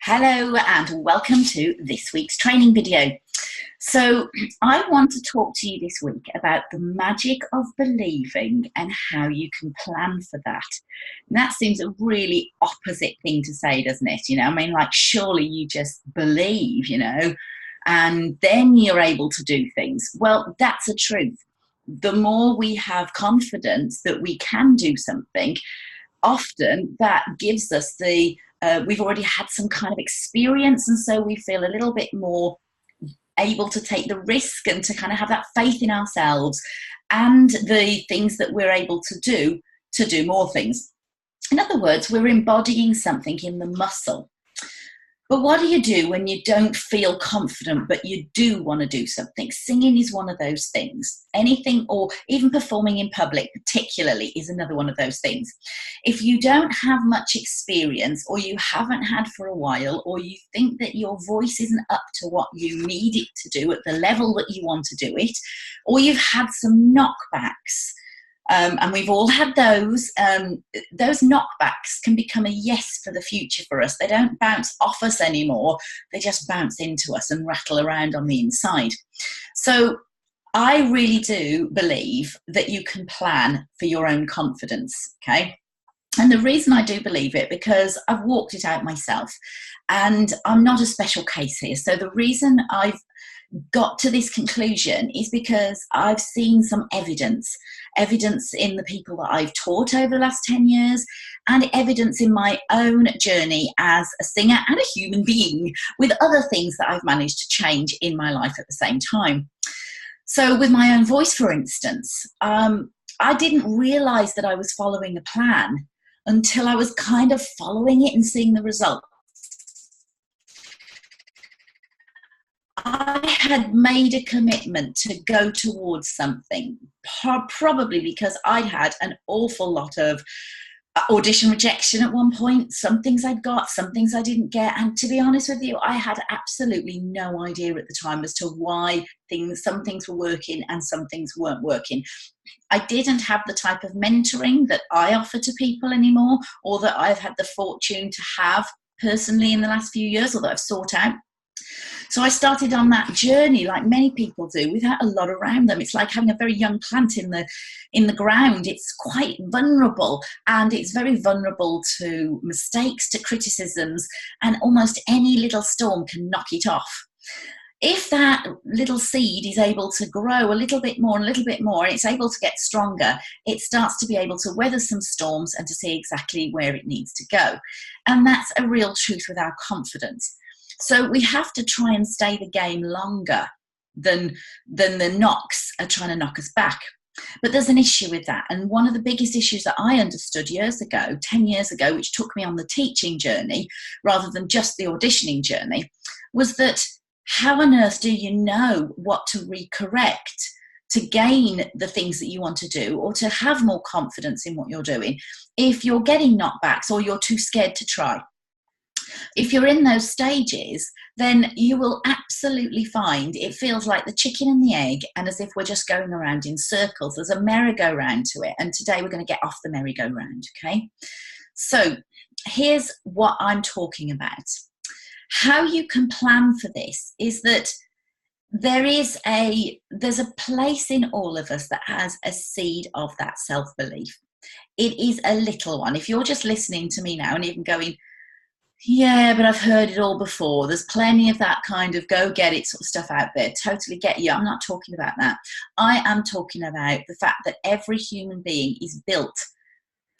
Hello and welcome to this week's training video. So I want to talk to you this week about the magic of believing and how you can plan for that. And that seems a really opposite thing to say, doesn't it? I mean, like, surely you just believe, and then you're able to do things. Well, that's a truth. The more we have confidence that we can do something, often that gives us we've already had some kind of experience, and so we feel a little bit more able to take the risk and to kind of have that faith in ourselves and the things that we're able to do more things. In other words, we're embodying something in the muscle. But what do you do when you don't feel confident, but you do want to do something? Singing is one of those things. Anything, or even performing in public particularly, is another one of those things. If you don't have much experience, or you haven't had for a while, or you think that your voice isn't up to what you need it to do at the level that you want to do it, or you've had some knockbacks, and we've all had those knockbacks can become a yes for the future for us. They don't bounce off us anymore. They just bounce into us and rattle around on the inside. So I really do believe that you can plan for your own confidence, okay? And the reason I do believe it, because I've walked it out myself, and I'm not a special case here. So the reason I've got to this conclusion is because I've seen some evidence in the people that I've taught over the last 10 years, and evidence in my own journey as a singer and a human being, with other things that I've managed to change in my life at the same time. So with my own voice, for instance, I didn't realize that I was following a plan until I was kind of following it and seeing the results. I had made a commitment to go towards something, probably because I'd had an awful lot of audition rejection at one point. Some things I'd got, some things I didn't get. And to be honest with you, I had absolutely no idea at the time as to why some things were working and some things weren't working. I didn't have the type of mentoring that I offer to people anymore, or that I've had the fortune to have personally in the last few years, or that I've sought out. So I started on that journey like many people do, without a lot around them. It's like having a very young plant in the ground. It's quite vulnerable, and it's very vulnerable to mistakes, to criticisms, and almost any little storm can knock it off. If that little seed is able to grow a little bit more and a little bit more, and it's able to get stronger, it starts to be able to weather some storms and to see exactly where it needs to go. And that's a real truth with our confidence. So we have to try and stay the game longer than the knocks are trying to knock us back. But there's an issue with that. And one of the biggest issues that I understood years ago, 10 years ago, which took me on the teaching journey rather than just the auditioning journey, was that how on earth do you know what to recorrect to gain the things that you want to do, or to have more confidence in what you're doing, if you're getting knockbacks or you're too scared to try? If you're in those stages, then you will absolutely find it feels like the chicken and the egg, and as if we're just going around in circles. There's a merry-go-round to it, and today we're going to get off the merry-go-round, okay? So here's what I'm talking about. How you can plan for this is that there's a place in all of us that has a seed of that self-belief. It is a little one. If you're just listening to me now and even going, yeah, but I've heard it all before, there's plenty of that kind of go get it sort of stuff out there, totally get you. I'm not talking about that. I am talking about the fact that every human being is built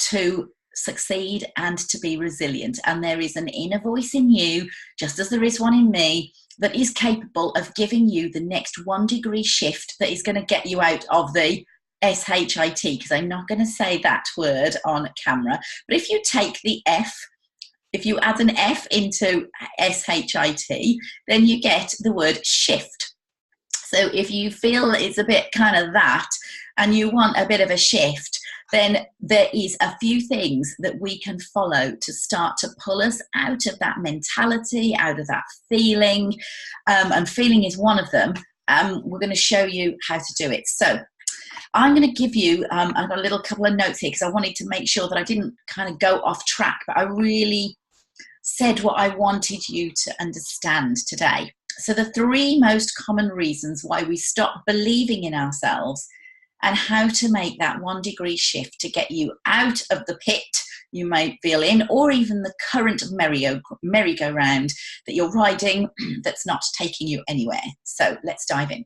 to succeed and to be resilient. And there is an inner voice in you, just as there is one in me, that is capable of giving you the next 1 degree shift that is going to get you out of the SHIT, because I'm not going to say that word on camera. But if you take the F, if you add an F into SHIT, then you get the word shift. So if you feel it's a bit kind of that, and you want a bit of a shift, then there is a few things that we can follow to start to pull us out of that mentality, out of that feeling, and feeling is one of them. We're going to show you how to do it. So I'm going to give you I've got a little couple of notes here because I wanted to make sure that I didn't kind of go off track, but I really said what I wanted you to understand today. So the 3 most common reasons why we stop believing in ourselves, and how to make that 1-degree shift to get you out of the pit you might feel in, or even the current merry-go-round that you're riding that's not taking you anywhere. So let's dive in.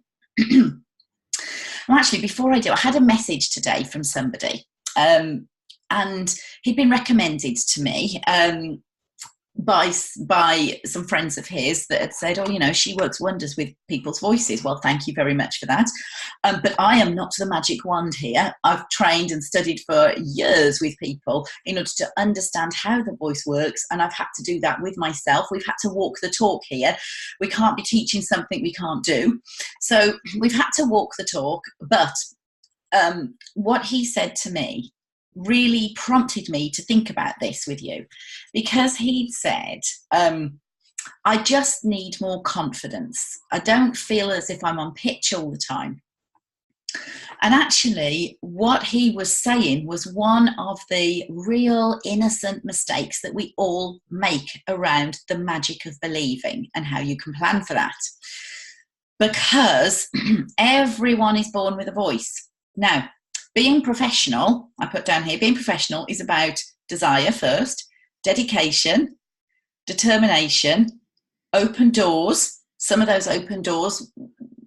Well, actually, before I do, I had a message today from somebody, and he'd been recommended to me by some friends of his that had said, oh, she works wonders with people's voices. Well, thank you very much for that. But I am not the magic wand here. I've trained and studied for years with people in order to understand how the voice works, and I've had to do that with myself. We've had to walk the talk here. We can't be teaching something we can't do. So we've had to walk the talk. But what he said to me really prompted me to think about this with you, because he'd said, I just need more confidence. I don't feel as if I'm on pitch all the time. And actually, what he was saying was one of the real innocent mistakes that we all make around the magic of believing and how you can plan for that. Because everyone is born with a voice. Now, being professional, I put down here, being professional is about desire first, dedication, determination, open doors. Some of those open doors,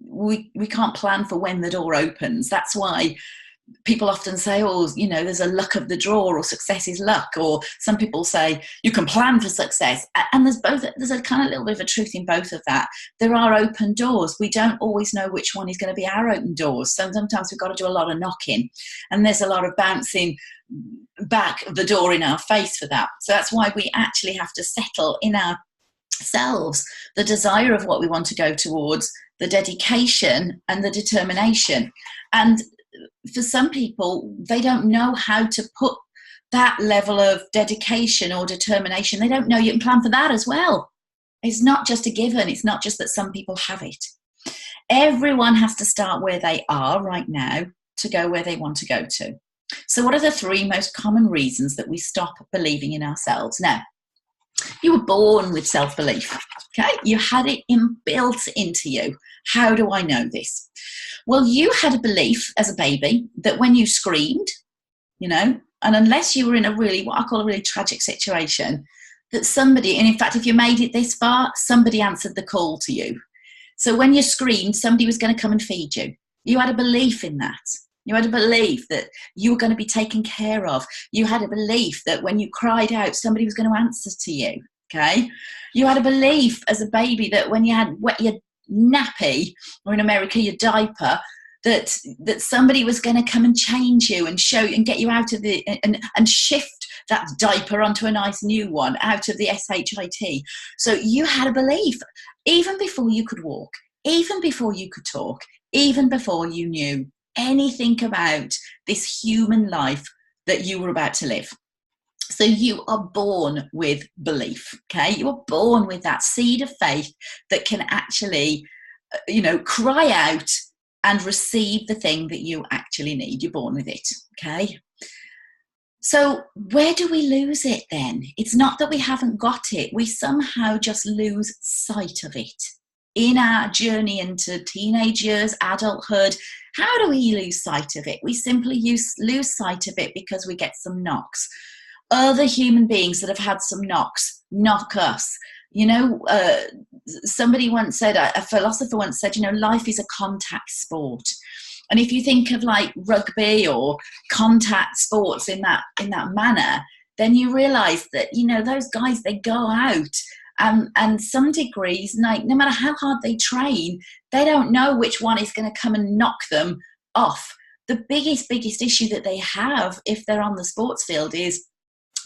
we can't plan for when the door opens. That's why people often say, there's a luck of the draw, or success is luck. Or some people say you can plan for success. And there's a kind of little bit of a truth in both of that. There are open doors. We don't always know which one is going to be our open doors. So sometimes we've got to do a lot of knocking, and there's a lot of bouncing back of the door in our face for that. So that's why we actually have to settle in ourselves the desire of what we want to go towards, the dedication and the determination. And for some people, they don't know how to put that level of dedication or determination. They don't know you can plan for that as well. It's not just a given. It's not just that some people have it. Everyone has to start where they are right now to go where they want to go to. So what are the 3 most common reasons that we stop believing in ourselves? Now, you were born with self-belief, okay? You had it built into you. How do I know this? Well, you had a belief as a baby that when you screamed, and unless you were in what I call a really tragic situation, that somebody, and in fact, if you made it this far, somebody answered the call to you. So when you screamed, somebody was going to come and feed you. You had a belief in that. You had a belief that you were going to be taken care of. You had a belief that when you cried out, somebody was going to answer to you, okay? You had a belief as a baby that when you had wet your nappy, or in America, your diaper, that somebody was going to come and change you and show and get you out of the, and shift that diaper onto a nice new one out of the SHIT. So you had a belief, even before you could walk, even before you could talk, even before you knew anything about this human life that you were about to live. So you are born with belief, okay? You are born with that seed of faith that can actually, cry out and receive the thing that you actually need. You're born with it, okay? So where do we lose it then? It's not that we haven't got it. We somehow just lose sight of it. In our journey into teenage years, adulthood, how do we lose sight of it? We simply lose sight of it because we get some knocks. Other human beings that have had some knocks knock us. Somebody once said, a philosopher once said, life is a contact sport. And if you think of like rugby or contact sports in that manner, then you realise that, those guys, they go out and some degrees, like no matter how hard they train, they don't know which one is going to come and knock them off. The biggest issue that they have if they're on the sports field is,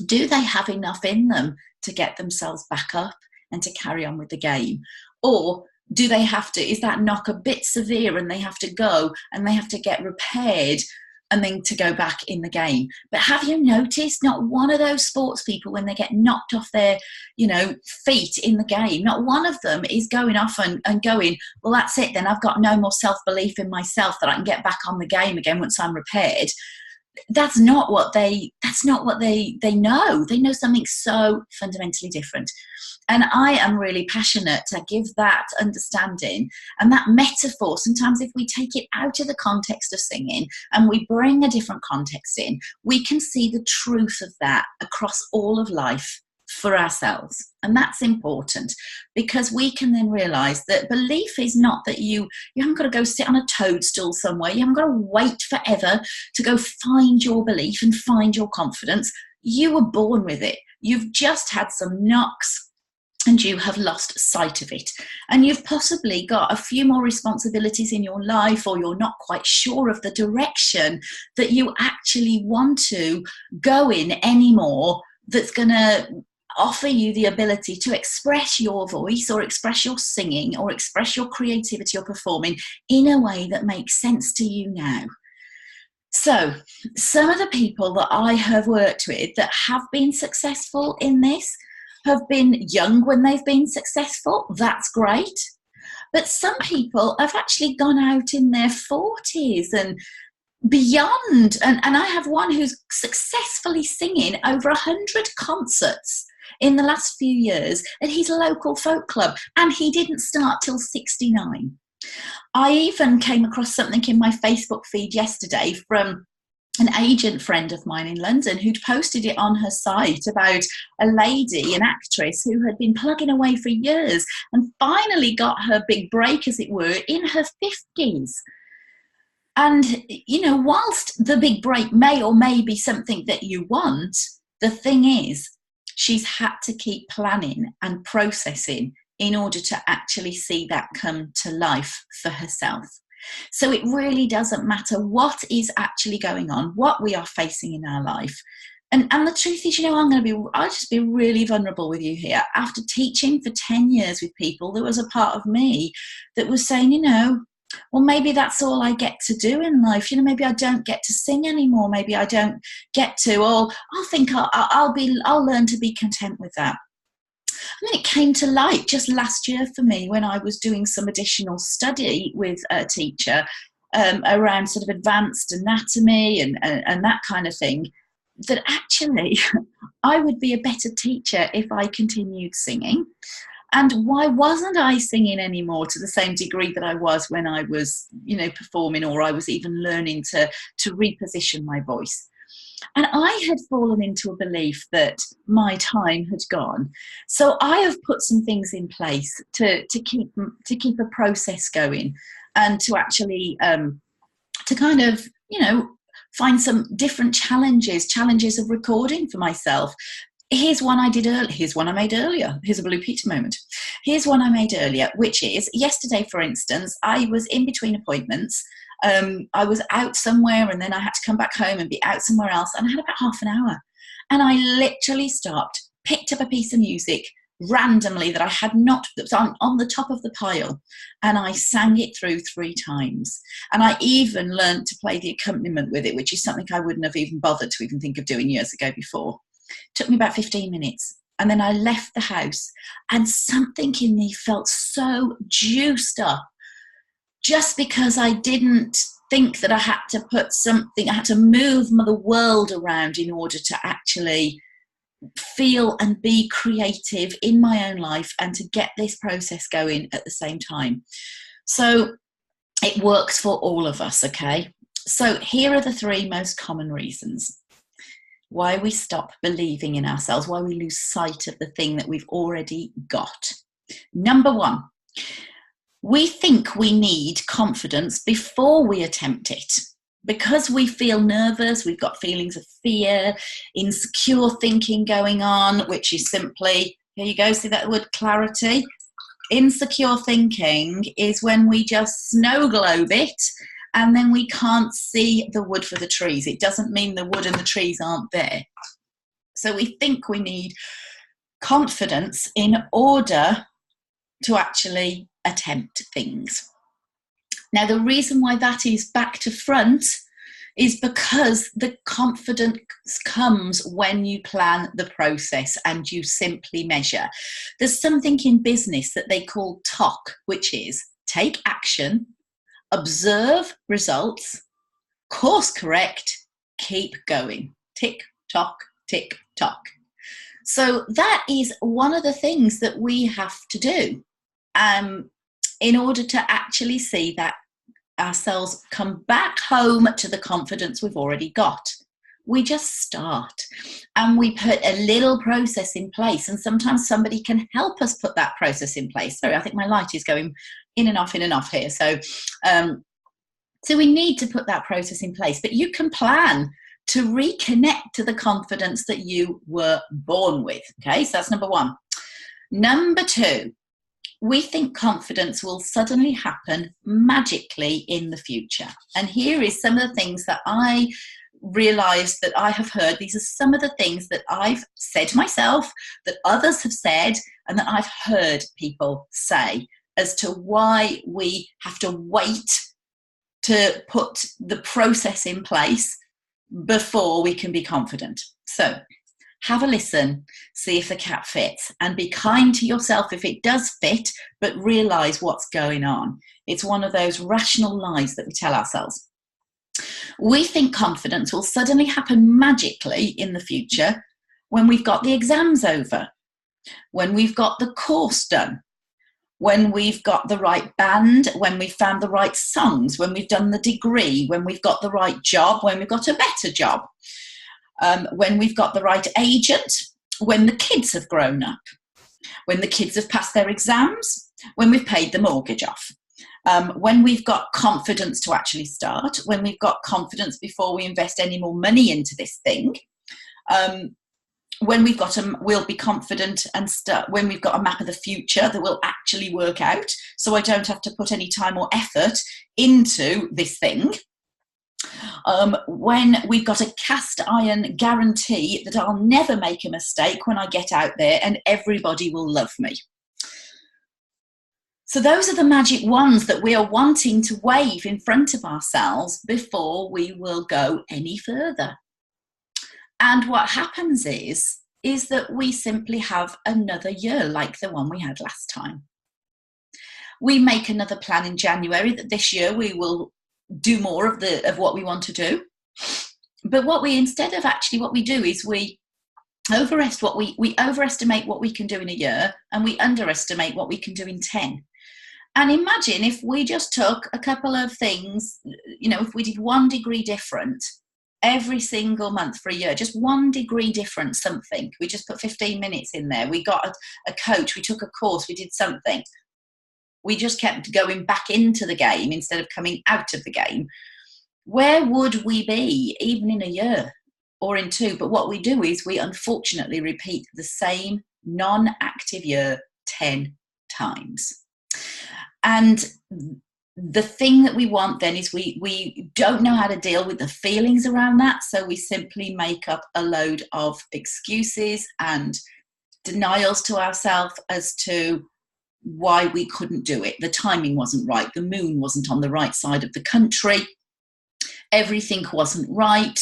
do they have enough in them to get themselves back up and to carry on with the game? Or do they have to, is that knock a bit severe and they have to go and they have to get repaired and then to go back in the game? But have you noticed not one of those sports people, when they get knocked off their, feet in the game, not one of them is going off and going, well, that's it then, I've got no more self-belief in myself that I can get back on the game again once I'm repaired. that's not what they know. They know something so fundamentally different. And I am really passionate to give that understanding and that metaphor. Sometimes if we take it out of the context of singing and we bring a different context in, we can see the truth of that across all of life for ourselves. And that's important, because we can then realize that belief is not that you haven't got to go sit on a toadstool somewhere. You haven't got to wait forever to go find your belief and find your confidence. You were born with it. You've just had some knocks and you have lost sight of it. And you've possibly got a few more responsibilities in your life, or you're not quite sure of the direction that you actually want to go in anymore, that's going to offer you the ability to express your voice or express your singing or express your creativity or performing in a way that makes sense to you now. So some of the people that I have worked with that have been successful in this have been young when they've been successful. That's great. But some people have actually gone out in their 40s and beyond. And I have one who's successfully singing over 100 concerts in the last few years at his local folk club, and he didn't start till 69. I even came across something in my Facebook feed yesterday from an agent friend of mine in London who'd posted it on her site about a lady, an actress, who had been plugging away for years and finally got her big break, as it were, in her 50s. And, you know, whilst the big break may or may be something that you want, the thing is, she's had to keep planning and processing in order to actually see that come to life for herself. So it really doesn't matter what is actually going on, what we are facing in our life. And the truth is, you know, I'll just be really vulnerable with you here. After teaching for 10 years with people, there was a part of me that was saying, you know, well, maybe that's all I get to do in life. You know, maybe I don't get to sing anymore. Maybe I don't get to, or I think I'll learn to be content with that. And then it came to light just last year for me when I was doing some additional study with a teacher around sort of advanced anatomy and that kind of thing, that actually I would be a better teacher if I continued singing. And why wasn't I singing anymore to the same degree that I was when I was, you know, performing, or I was even learning to reposition my voice? And I had fallen into a belief that my time had gone. So I have put some things in place to keep a process going, and to actually to kind of, you know, find some different challenges of recording for myself. Here's one I did earlier. Here's one I made earlier. Here's a Blue Peter moment. Here's one I made earlier, which is yesterday, for instance, I was in between appointments. I was out somewhere and then I had to come back home and be out somewhere else. And I had about half an hour. And I literally stopped, picked up a piece of music randomly that I had not, that was on the top of the pile. And I sang it through 3 times. And I even learned to play the accompaniment with it, which is something I wouldn't have even bothered to even think of doing years ago before. Took me about 15 minutes. And then I left the house and something in me felt so juiced up, just because I didn't think that I had to move the world around in order to actually feel and be creative in my own life and to get this process going at the same time. So it works for all of us, okay? So here are the 3 most common reasons why we stop believing in ourselves, why we lose sight of the thing that we've already got. Number 1, we think we need confidence before we attempt it. Because we feel nervous, we've got feelings of fear, insecure thinking going on, which is simply, here you go, see that word clarity? Insecure thinking is when we just snow globe it and then we can't see the wood for the trees. It doesn't mean the wood and the trees aren't there. So we think we need confidence in order to actually attempt things. Now, the reason why that is back to front is because the confidence comes when you plan the process and you simply measure. There's something in business that they call TOC, which is take action, observe results, course correct, keep going. Tick, tock, tick, tock. So that is one of the things that we have to do in order to actually see that ourselves come back home to the confidence we've already got. We just start and we put a little process in place, and sometimes somebody can help us put that process in place. Sorry, I think my light is going in and off here. So we need to put that process in place, but you can plan to reconnect to the confidence that you were born with. Okay, so that's number one. Number two, we think confidence will suddenly happen magically in the future. And here is some of the things that I realized that I have heard. These are some of the things that I've said myself, that others have said, and that I've heard people say as to why we have to wait to put the process in place before we can be confident. So have a listen, see if the cat fits, and be kind to yourself if it does fit, but realize what's going on. It's one of those rational lies that we tell ourselves. We think confidence will suddenly happen magically in the future when we've got the exams over, when we've got the course done, when we've got the right band, when we've found the right songs, when we've done the degree, when we've got the right job, when we've got a better job, when we've got the right agent, when the kids have grown up, when the kids have passed their exams, when we've paid the mortgage off, when we've got confidence to actually start, when we've got confidence before we invest any more money into this thing, when we've got we'll be confident and when we've got a map of the future that will actually work out, so I don't have to put any time or effort into this thing. When we've got a cast iron guarantee that I'll never make a mistake when I get out there and everybody will love me. So those are the magic ones that we are wanting to wave in front of ourselves before we will go any further. And what happens is that we simply have another year like the one we had last time. We make another plan in January that this year we will do more of what we want to do. But what we do is we overestimate what we can do in a year, and we underestimate what we can do in 10. And imagine if we just took a couple of things, if we did 1 degree different every single month for a year, just 1 degree different something. We just put 15 minutes in there. We got a coach, we took a course, we did something. We just kept going back into the game instead of coming out of the game. Where would we be even in a year or in 2? But what we do is we unfortunately repeat the same non-active year 10 times. And the thing that we want then is we don't know how to deal with the feelings around that, so we simply make up a load of excuses and denials to ourselves as to why we couldn't do it. The timing wasn't right, the moon wasn't on the right side of the country, everything wasn't right,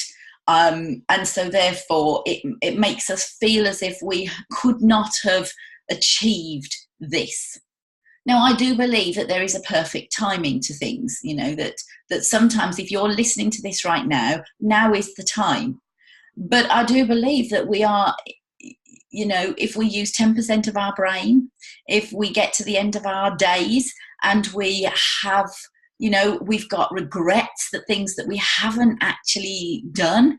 and so therefore it makes us feel as if we could not have achieved this. Now, I do believe that there is a perfect timing to things, that sometimes if you're listening to this right now is the time. But I do believe that we are, if we use 10% of our brain, if we get to the end of our days and we have, we've got regrets, that things that we haven't actually done,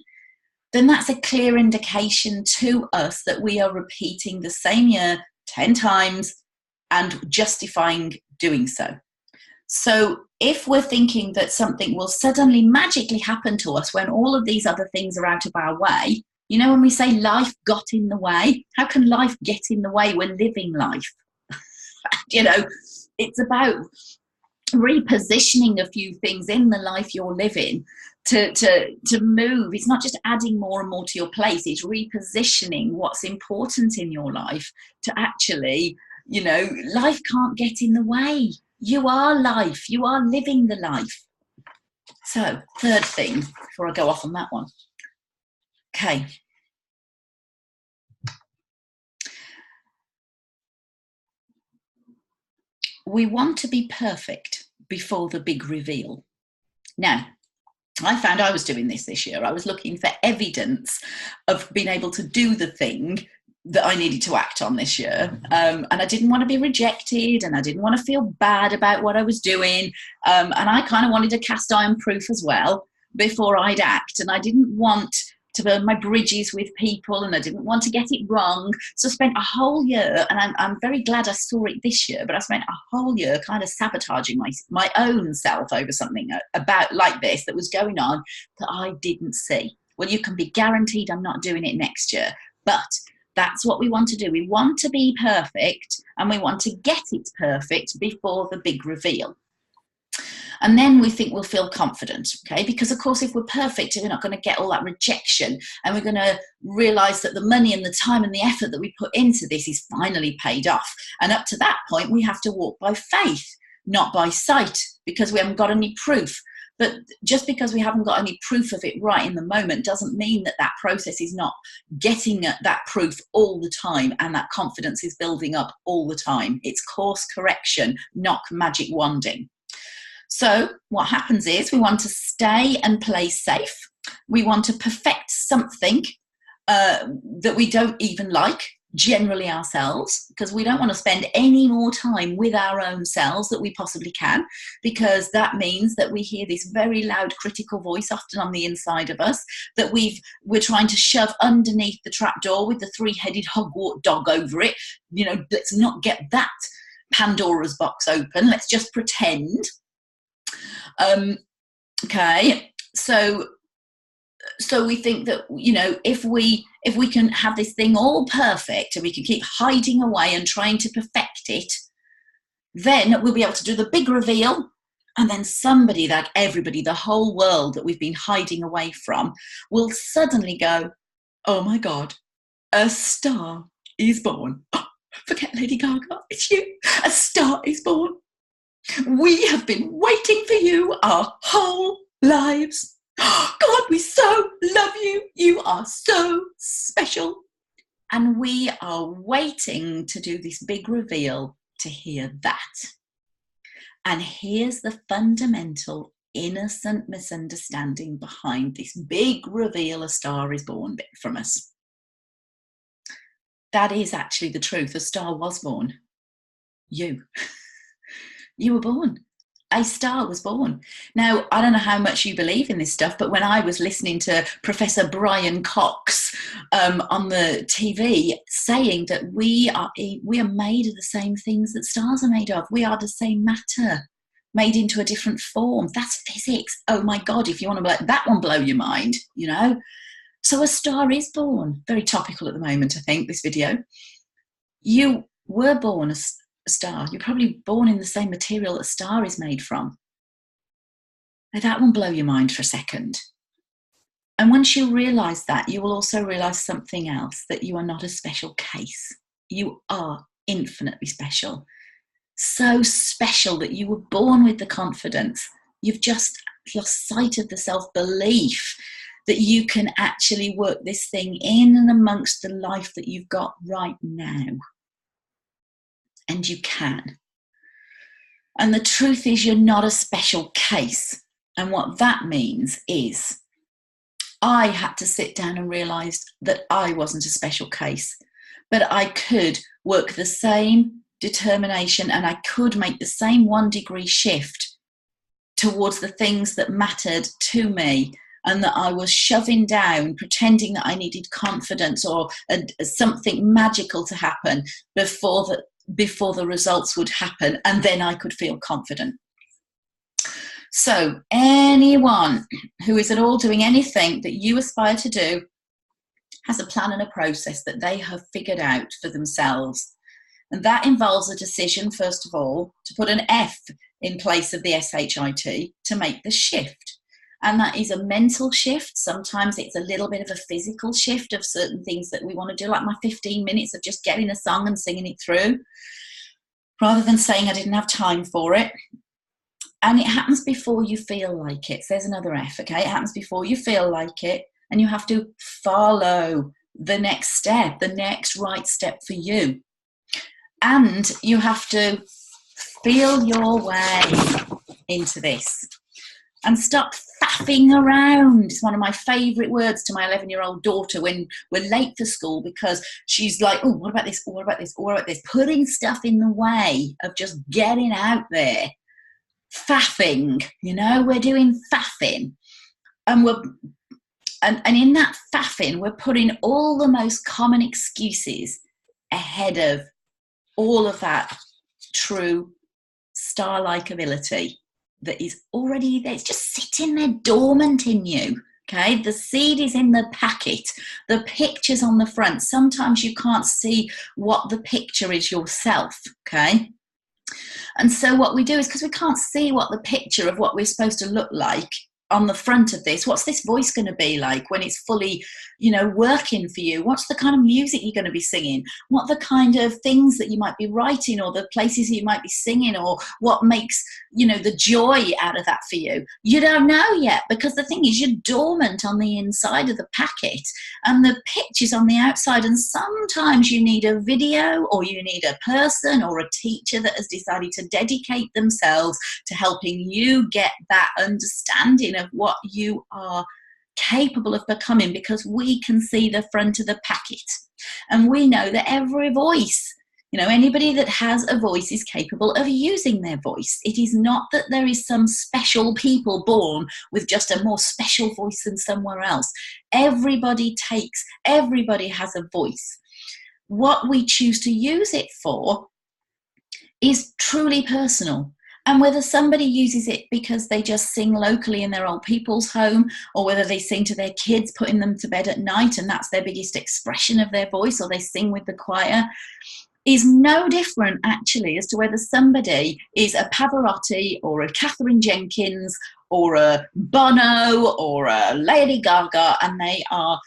then that's a clear indication to us that we are repeating the same year 10 times and justifying doing so. So if we're thinking that something will suddenly magically happen to us when all of these other things are out of our way, when we say life got in the way, how can life get in the way when living life? It's about repositioning a few things in the life you're living to move. It's not just adding more and more to your place, it's repositioning what's important in your life to actually, life can't get in the way. You are life. You are living the life. So, third thing, before I go off on that one. Okay. We want to be perfect before the big reveal. Now, I found I was doing this year. I was looking for evidence of being able to do the thing that I needed to act on this year. And I didn't want to be rejected, and I didn't want to feel bad about what I was doing. And I kind of wanted a cast iron proof as well before I'd act. And I didn't want to burn my bridges with people, and I didn't want to get it wrong. So I spent a whole year, and I'm very glad I saw it this year, but I spent a whole year kind of sabotaging my own self over something about like this that was going on that I didn't see. Well, you can be guaranteed I'm not doing it next year, but that's what we want to do. We want to be perfect, and we want to get it perfect before the big reveal. And then we think we'll feel confident, okay? Because, of course, if we're perfect, we're not going to get all that rejection, and we're going to realise that the money and the time and the effort that we put into this is finally paid off. And up to that point, we have to walk by faith, not by sight, because we haven't got any proof. But just because we haven't got any proof of it right in the moment doesn't mean that that process is not getting that proof all the time, and that confidence is building up all the time. It's course correction, not magic wanding. So what happens is we want to stay and play safe. We want to perfect something that we don't even like, generally ourselves, because we don't want to spend any more time with our own selves that we possibly can, because that means that we hear this very loud critical voice often on the inside of us that we're trying to shove underneath the trapdoor with the three-headed Hogwarts dog over it. You know, let's not get that Pandora's box open. Let's just pretend. Okay, so we think that, you know, if we can have this thing all perfect and we can keep hiding away and trying to perfect it, then we'll be able to do the big reveal, and then somebody, like everybody, the whole world that we've been hiding away from, will suddenly go, oh my God, a star is born. Oh, forget Lady Gaga, it's you. A star is born. We have been waiting for you our whole lives. God, we so love you. You are so special. And we are waiting to do this big reveal to hear that. And here's the fundamental innocent misunderstanding behind this big reveal: a star is born bit from us. That is actually the truth. A star was born. You were born. A star was born. Now, I don't know how much you believe in this stuff, but when I was listening to Professor Brian Cox on the TV saying that we are made of the same things that stars are made of. We are the same matter, made into a different form. That's physics. Oh my God, if you want to let that one blow your mind, you know. So a star is born. Very topical at the moment, I think, this video. You were born a star. You're probably born in the same material that a star is made from. Now that won't blow your mind for a second. And once you realise that, you will also realise something else, that you are not a special case. You are infinitely special. So special that you were born with the confidence. You've just lost sight of the self-belief that you can actually work this thing in and amongst the life that you've got right now. And you can. And the truth is, you're not a special case. And what that means is I had to sit down and realise that I wasn't a special case, but I could work the same determination, and I could make the same 1 degree shift towards the things that mattered to me, and that I was shoving down, pretending that I needed confidence or something magical to happen before the results would happen, and then I could feel confident. So anyone who is at all doing anything that you aspire to do has a plan and a process that they have figured out for themselves. And that involves a decision, first of all, to put an F in place of the SHIT to make the shift. And that is a mental shift. Sometimes it's a little bit of a physical shift of certain things that we want to do, like my 15 minutes of just getting a song and singing it through, rather than saying I didn't have time for it. And it happens before you feel like it. So there's another F, okay? It happens before you feel like it, and you have to follow the next step, the next right step for you. And you have to feel your way into this and stop faffing around. It's one of my favourite words to my 11-year-old daughter when we're late for school, because she's like, oh, what about this? Oh, what about this? Oh, what about this? Putting stuff in the way of just getting out there. Faffing, we're doing faffing. And in that faffing, we're putting all the most common excuses ahead of all of that true star-like ability that is already there. It's just sitting there dormant in you. Okay, the seed is in the packet. The picture's on the front. Sometimes you can't see what the picture is yourself. Okay, and so what we do is, because we can't see what the picture of what we're supposed to look like on the front of this, what's this voice going to be like when it's fully, working for you? What's the kind of music you're going to be singing? What the kind of things that you might be writing, or the places that you might be singing, or what makes, the joy out of that for you? You don't know yet, because the thing is, you're dormant on the inside of the packet and the picture's on the outside. And sometimes you need a video, or you need a person or a teacher that has decided to dedicate themselves to helping you get that understanding of what you are capable of becoming, because we can see the front of the packet and we know that every voice, anybody that has a voice is capable of using their voice. It is not that there is some special people born with just a more special voice than somewhere else. Everybody has a voice. What we choose to use it for is truly personal. And whether somebody uses it because they just sing locally in their old people's home, or whether they sing to their kids, putting them to bed at night, and that's their biggest expression of their voice, or they sing with the choir, is no different actually as to whether somebody is a Pavarotti or a Catherine Jenkins or a Bono or a Lady Gaga, and they are,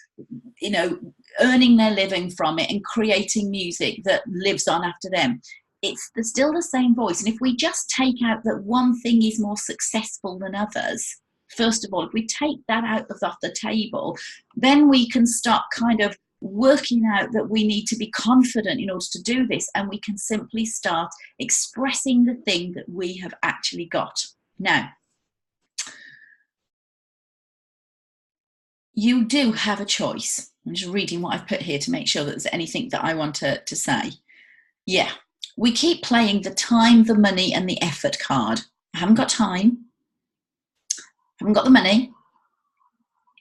earning their living from it and creating music that lives on after them. It's still the same voice. And if we just take out that one thing is more successful than others, first of all, if we take that off the table, then we can start kind of working out that we need to be confident in order to do this, and we can simply start expressing the thing that we have actually got. Now, you do have a choice. I'm just reading what I've put here to make sure that there's anything that I want to say. Yeah. We keep playing the time, the money, and the effort card. I haven't got time. I haven't got the money.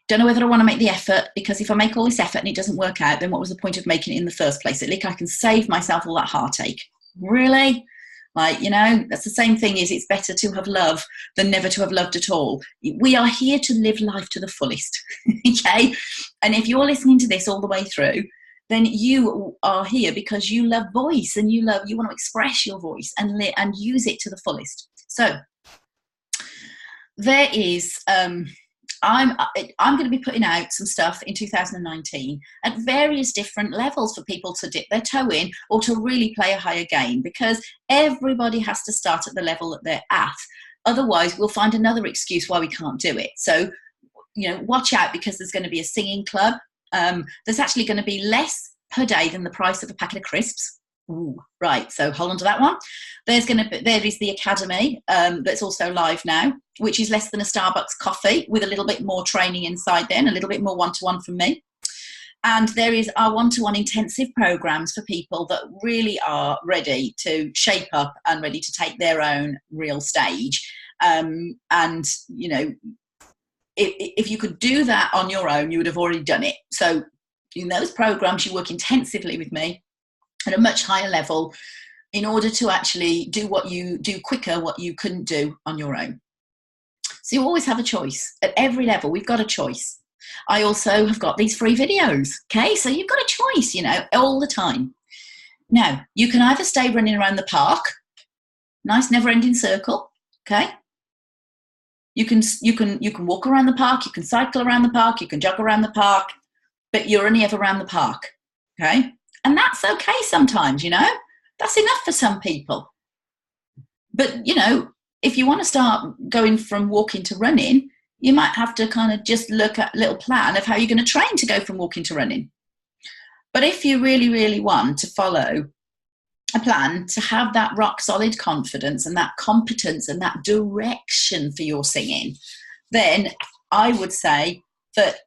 Don't know whether I want to make the effort, because if I make all this effort and it doesn't work out, then what was the point of making it in the first place? At least I can save myself all that heartache. Really? That's the same thing as it's better to have loved than never to have loved at all. We are here to live life to the fullest. Okay? And if you're listening to this all the way through, then you are here because you love voice, and you want to express your voice and use it to the fullest. So there is, I'm going to be putting out some stuff in 2019 at various different levels for people to dip their toe in, or to really play a higher game, because everybody has to start at the level that they're at. Otherwise, we'll find another excuse why we can't do it. So, watch out, because there's going to be a singing club. There's actually going to be less per day than the price of a packet of crisps. Ooh, right, so hold on to that one. There is the Academy, that's also live now, which is less than a Starbucks coffee, with a little bit more training inside then, a little bit more one-to-one from me. And there is our one-to-one intensive programs for people that really are ready to shape up and ready to take their own real stage. If you could do that on your own, you would have already done it. So in those programs, you work intensively with me at a much higher level in order to actually do what you do quicker, what you couldn't do on your own. So you always have a choice. At every level, we've got a choice. I also have got these free videos. Okay, so you've got a choice, all the time. Now, you can either stay running around the park, nice never-ending circle, okay? You can walk around the park, you can cycle around the park, you can jog around the park, but you're only ever around the park, okay? And that's okay sometimes, That's enough for some people. But, if you want to start going from walking to running, you might have to kind of just look at a little plan of how you're going to train to go from walking to running. But if you really, really want to follow a plan to have that rock solid confidence and that competence and that direction for your singing, then I would say that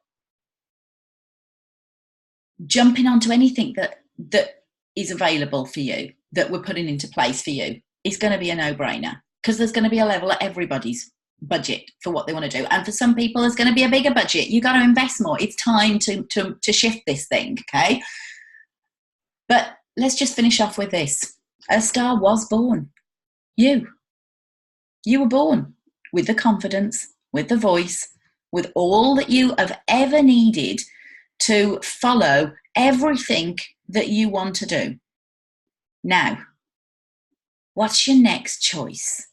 jumping onto anything that is available for you, that we're putting into place for you, is going to be a no-brainer, because there's going to be a level at everybody's budget for what they want to do. And for some people, there's going to be a bigger budget. You've got to invest more. It's time to shift this thing, okay? But let's just finish off with this. A star was born. You were born with the confidence, with the voice, with all that you have ever needed to follow everything that you want to do. Now, what's your next choice?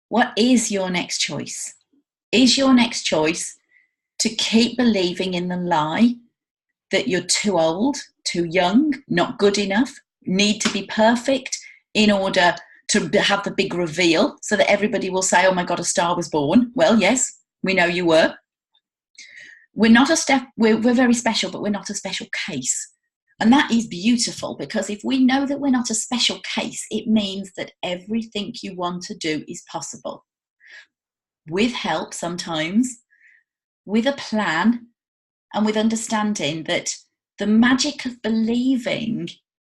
What is your next choice? Is your next choice to keep believing in the lie that you're too old, too young, not good enough, need to be perfect in order to have the big reveal so that everybody will say, oh my God, a star was born? Well, yes, we know you were. We're very special, but we're not a special case. And that is beautiful, because if we know that we're not a special case, it means that everything you want to do is possible. With help sometimes, with a plan, and with understanding that the magic of believing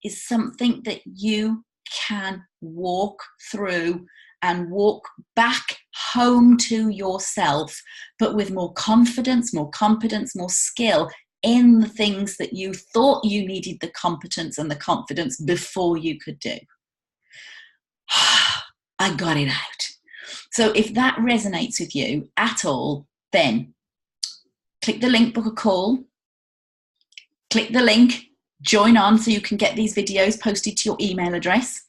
is something that you can walk through and walk back home to yourself, but with more confidence, more competence, more skill in the things that you thought you needed the competence and the confidence before you could do. I got it out. So if that resonates with you at all, then click the link, book a call. Click the link, join on so you can get these videos posted to your email address.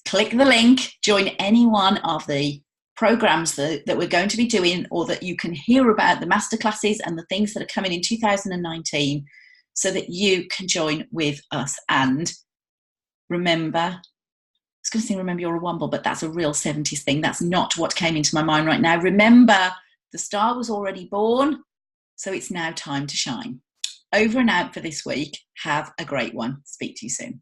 Click the link, join any one of the programs that we're going to be doing, or that you can hear about, the masterclasses and the things that are coming in 2019, so that you can join with us. And remember, I was going to say remember you're a Womble, but that's a real 70s thing. That's not what came into my mind right now. Remember, the star was already born, so it's now time to shine. Over and out for this week. Have a great one. Speak to you soon.